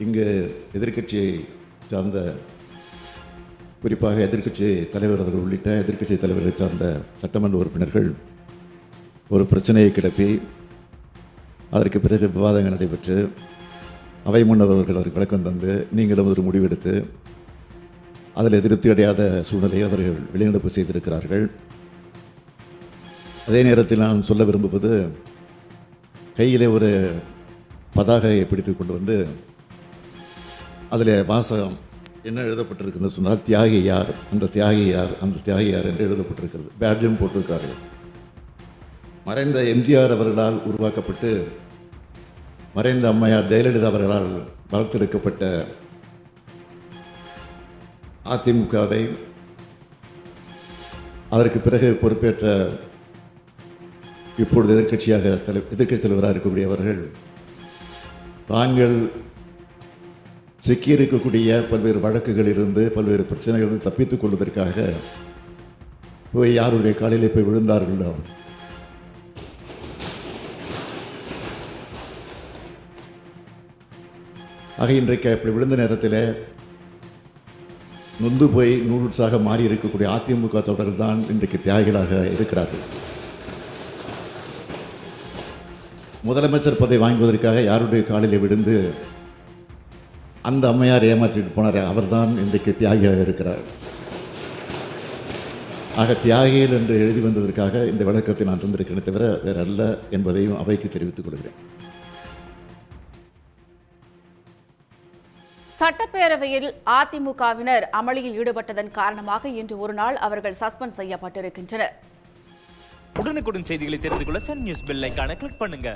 இங்கு எதிர்க்கட்சியை சார்ந்த, குறிப்பாக எதிர்க்கட்சி தலைவர் அவர்கள் உள்ளிட்ட எதிர்க்கட்சி தலைவர்களை சார்ந்த சட்டமன்ற உறுப்பினர்கள் ஒரு பிரச்சனையை கிளப்பி அதற்கு பிறகு விவாதங்கள் நடைபெற்று அவை முன்னவர்கள் அதற்கு விளக்கம் தந்து நீங்களும் ஒரு முடிவெடுத்து அதில் திருப்தி அடையாத சூழ்நிலையை அவர்கள் வெளிநடப்பு செய்திருக்கிறார்கள். அதே நேரத்தில் நான் சொல்ல விரும்புவது, கையிலே ஒரு பதாகையை பிடித்து கொண்டு வந்து அதில் வாசகம் என்ன எழுதப்பட்டிருக்குன்னு சொன்னால், தியாகி யார், அந்த தியாகி யார், அந்த தியாகி யார் என்று எழுதப்பட்டிருக்கிறது. பேட்ஜும் போட்டிருக்கார்கள். மறைந்த எம்ஜிஆர் அவர்களால் உருவாக்கப்பட்டு மறைந்த அம்மையார் ஜெயலலிதா அவர்களால் வளர்த்தெடுக்கப்பட்ட அதிமுகவை அதற்கு பிறகு பொறுப்பேற்ற இப்பொழுது எதிர்க்கட்சி தலைவராக இருக்கக்கூடியவர்கள் தாங்கள் சிக்கியிருக்கக்கூடிய பல்வேறு வழக்குகளிலிருந்து பல்வேறு பிரச்சனைகளிலிருந்து தப்பித்துக் கொள்வதற்காக போய் யாருடைய காலையில் போய் விழுந்தார்களோ ஆக இன்றைக்கு அப்படி விழுந்த நேரத்தில் நொந்து போய் நூல்ஸாக மாறி இருக்கக்கூடிய அதிமுக தொடர்கள் தான் இன்றைக்கு தியாகிகளாக இருக்கிறார்கள். முதலமைச்சர் பதவி வாங்குவதற்காக யாருடைய காலில் விழுந்து அந்த அம்மையார் ஏமாற்றிட்டு போனார், அவர்தான் இன்றைக்கு தியாகியாக இருக்கிறார். ஆக தியாகிகள் என்று எழுதி வந்ததற்காக இந்த விளக்கத்தை நான் தந்திருக்கிறேன் தவிர வேறு அல்ல என்பதையும் அவைக்கு தெரிவித்துக் கொள்கிறேன். சட்டப்பேரவையில் அதிமுகவினர் அமளியில் ஈடுபட்டதன் காரணமாக இன்று ஒரு நாள் அவர்கள் சஸ்பெண்ட் செய்யப்பட்டிருக்கின்றனர். உடனுக்குடன் செய்திகளை தெரிந்து கொள்ள சன் நியூஸ் பெல் ஐகானை கிளிக் பண்ணுங்க.